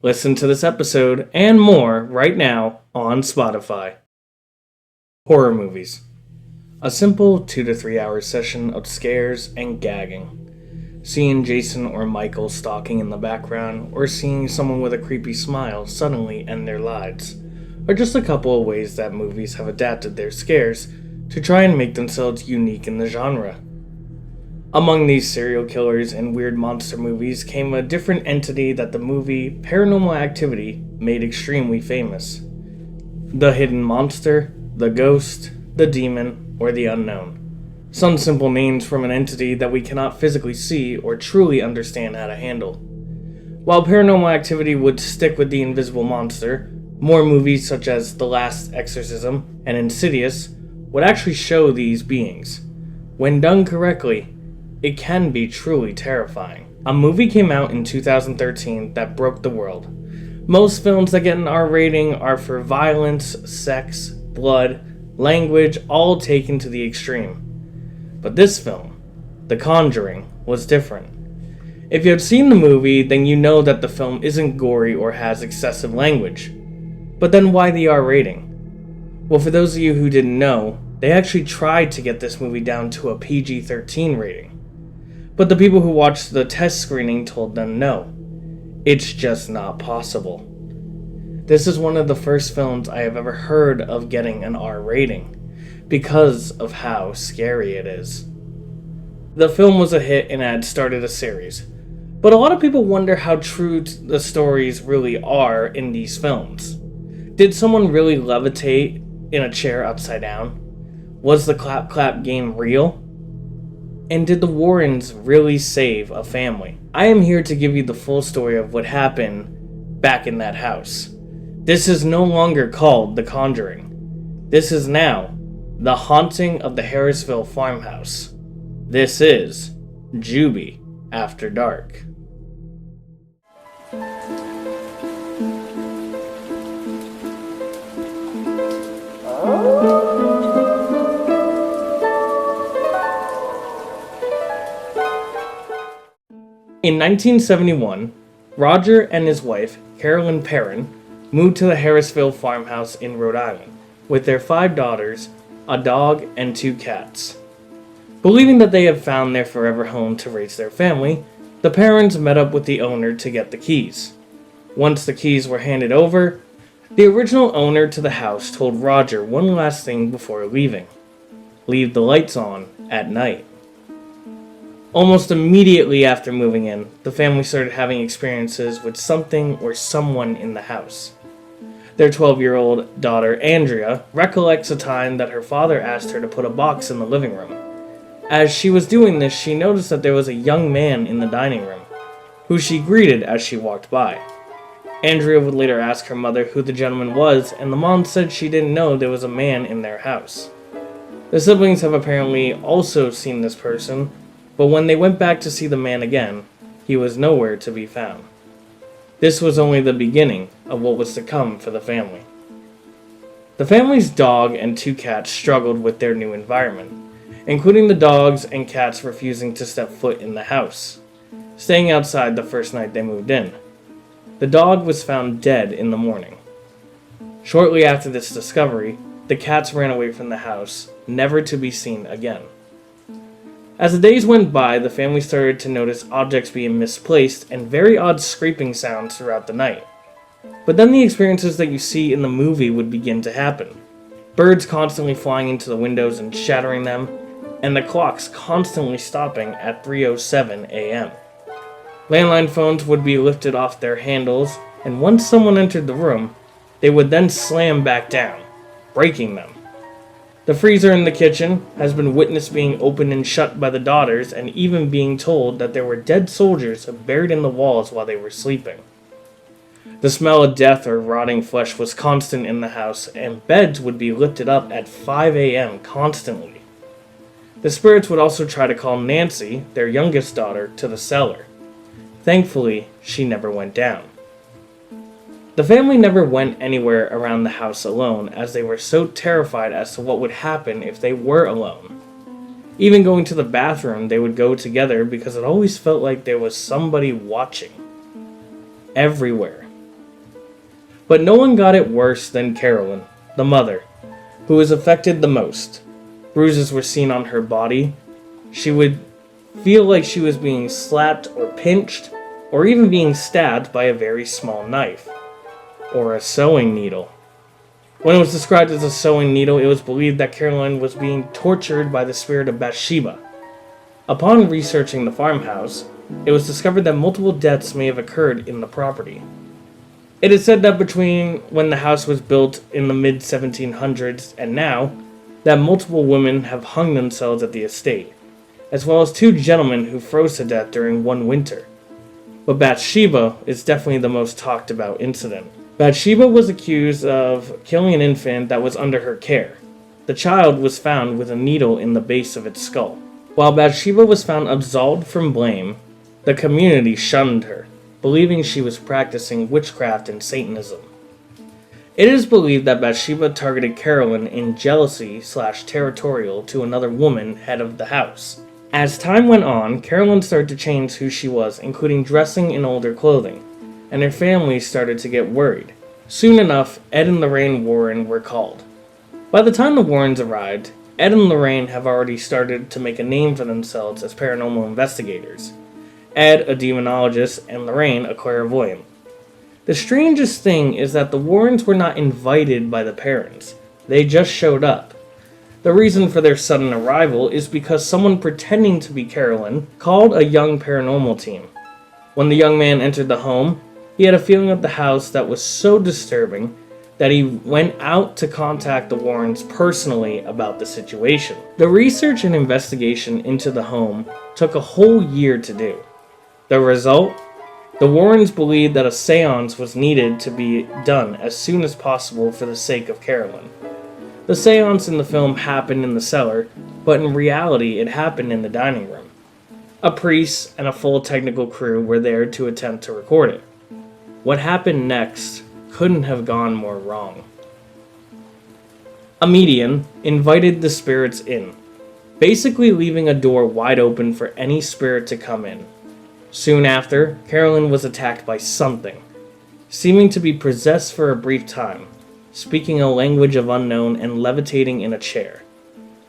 Listen to this episode and more right now on Spotify. Horror movies. A simple 2 to 3 hour session of scares and gagging. Seeing Jason or Michael stalking in the background, or seeing someone with a creepy smile suddenly end their lives, are just a couple of ways that movies have adapted their scares to try and make themselves unique in the genre. Among these serial killers and weird monster movies came a different entity that the movie Paranormal Activity made extremely famous. The hidden monster, the ghost, the demon, or the unknown. Some simple names from an entity that we cannot physically see or truly understand how to handle. While Paranormal Activity would stick with the invisible monster, more movies such as The Last Exorcism and Insidious would actually show these beings. When done correctly, it can be truly terrifying. A movie came out in 2013 that broke the world. Most films that get an R rating are for violence, sex, blood, language, all taken to the extreme. But this film, The Conjuring, was different. If you have seen the movie, then you know that the film isn't gory or has excessive language. But then why the R rating? Well, for those of you who didn't know, they actually tried to get this movie down to a PG-13 rating. But the people who watched the test screening told them no. It's just not possible. This is one of the first films I have ever heard of getting an R rating, because of how scary it is. The film was a hit and had started a series, but a lot of people wonder how true the stories really are in these films. Did someone really levitate in a chair upside down? Was the clap clap game real? And did the Warrens really save a family? I am here to give you the full story of what happened back in that house. This is no longer called The Conjuring. This is now The Haunting of the Harrisville Farmhouse. This is Juby After Dark. In 1971, Roger and his wife, Carolyn Perrin, moved to the Harrisville farmhouse in Rhode Island with their 5 daughters, a dog, and 2 cats. Believing that they had found their forever home to raise their family, the Perrins met up with the owner to get the keys. Once the keys were handed over, the original owner to the house told Roger one last thing before leaving. Leave the lights on at night. Almost immediately after moving in, the family started having experiences with something or someone in the house. Their 12-year-old daughter, Andrea, recollects a time that her father asked her to put a box in the living room. As she was doing this, she noticed that there was a young man in the dining room, who she greeted as she walked by. Andrea would later ask her mother who the gentleman was, and the mom said she didn't know there was a man in their house. The siblings have apparently also seen this person, but when they went back to see the man again, he was nowhere to be found. This was only the beginning of what was to come for the family. The family's dog and 2 cats struggled with their new environment, including the dogs and cats refusing to step foot in the house, staying outside the first night they moved in. The dog was found dead in the morning. Shortly after this discovery, the cats ran away from the house, never to be seen again. As the days went by, the family started to notice objects being misplaced and very odd scraping sounds throughout the night. But then the experiences that you see in the movie would begin to happen. Birds constantly flying into the windows and shattering them, and the clocks constantly stopping at 3:07 a.m. Landline phones would be lifted off their handles, and once someone entered the room, they would then slam back down, breaking them. The freezer in the kitchen has been witnessed being opened and shut by the daughters, and even being told that there were dead soldiers buried in the walls while they were sleeping. The smell of death or rotting flesh was constant in the house, and beds would be lifted up at 5 a.m. constantly. The spirits would also try to call Nancy, their youngest daughter, to the cellar. Thankfully, she never went down. The family never went anywhere around the house alone, as they were so terrified as to what would happen if they were alone. Even going to the bathroom, they would go together because it always felt like there was somebody watching. Everywhere. But no one got it worse than Carolyn, the mother, who was affected the most. Bruises were seen on her body. She would feel like she was being slapped or pinched, or even being stabbed by a very small knife, or a sewing needle. When it was described as a sewing needle, it was believed that Carolyn was being tortured by the spirit of Bathsheba. Upon researching the farmhouse, it was discovered that multiple deaths may have occurred in the property. It is said that between when the house was built in the mid-1700s and now, that multiple women have hung themselves at the estate, as well as 2 gentlemen who froze to death during one winter. But Bathsheba is definitely the most talked about incident. Bathsheba was accused of killing an infant that was under her care. The child was found with a needle in the base of its skull. While Bathsheba was found absolved from blame, the community shunned her, believing she was practicing witchcraft and Satanism. It is believed that Bathsheba targeted Carolyn in jealousy/territorial to another woman, head of the house. As time went on, Carolyn started to change who she was, including dressing in older clothing, and her family started to get worried. Soon enough, Ed and Lorraine Warren were called. By the time the Warrens arrived, Ed and Lorraine have already started to make a name for themselves as paranormal investigators. Ed, a demonologist, and Lorraine, a clairvoyant. The strangest thing is that the Warrens were not invited by the parents. They just showed up. The reason for their sudden arrival is because someone pretending to be Carolyn called a young paranormal team. When the young man entered the home, he had a feeling of the house that was so disturbing that he went out to contact the Warrens personally about the situation. The research and investigation into the home took a whole year to do. The result? The Warrens believed that a seance was needed to be done as soon as possible for the sake of Carolyn. The seance in the film happened in the cellar, but in reality it happened in the dining room. A priest and a full technical crew were there to attempt to record it. What happened next couldn't have gone more wrong. A medium invited the spirits in, basically leaving a door wide open for any spirit to come in. Soon after, Carolyn was attacked by something, seeming to be possessed for a brief time, speaking a language of unknown and levitating in a chair,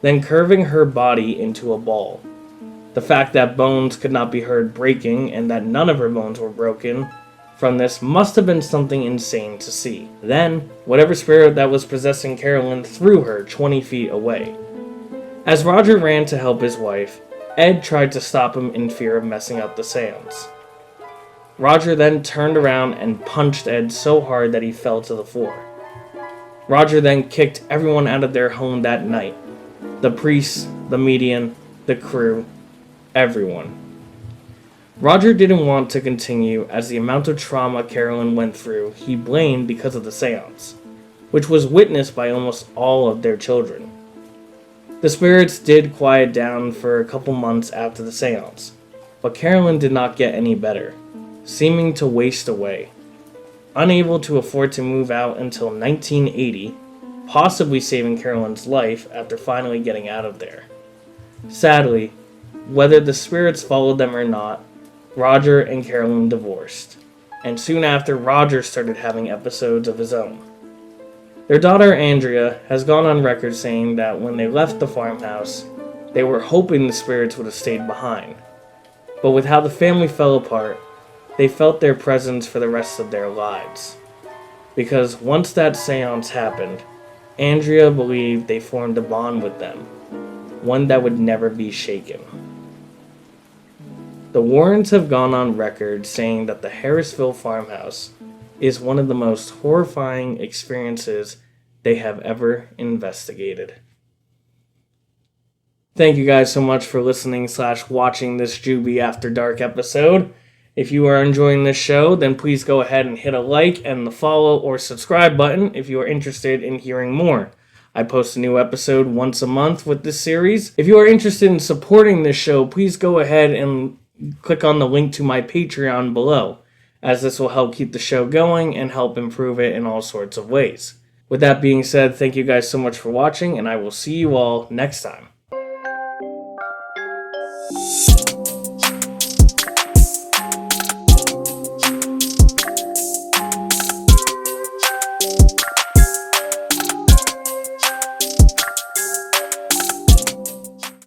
then curving her body into a ball. The fact that bones could not be heard breaking and that none of her bones were broken from this must have been something insane to see. Then, whatever spirit that was possessing Carolyn threw her 20 feet away. As Roger ran to help his wife, Ed tried to stop him in fear of messing up the seance. Roger then turned around and punched Ed so hard that he fell to the floor. Roger then kicked everyone out of their home that night. The priests, the medium, the crew, everyone. Roger didn't want to continue as the amount of trauma Carolyn went through he blamed because of the seance, which was witnessed by almost all of their children. The spirits did quiet down for a couple months after the seance, but Carolyn did not get any better, seeming to waste away. Unable to afford to move out until 1980, possibly saving Carolyn's life after finally getting out of there. Sadly, whether the spirits followed them or not, Roger and Carolyn divorced, and soon after Roger started having episodes of his own. Their daughter Andrea has gone on record saying that when they left the farmhouse, they were hoping the spirits would have stayed behind. But with how the family fell apart, they felt their presence for the rest of their lives. Because once that seance happened, Andrea believed they formed a bond with them, one that would never be shaken. The Warrens have gone on record saying that the Harrisville farmhouse is one of the most horrifying experiences they have ever investigated. Thank you guys so much for listening/watching this Juby After Dark episode. If you are enjoying this show, then please go ahead and hit a like and the follow or subscribe button if you are interested in hearing more. I post a new episode once a month with this series. If you are interested in supporting this show, please go ahead and click on the link to my Patreon below, as this will help keep the show going and help improve it in all sorts of ways. With that being said, thank you guys so much for watching, and I will see you all next time.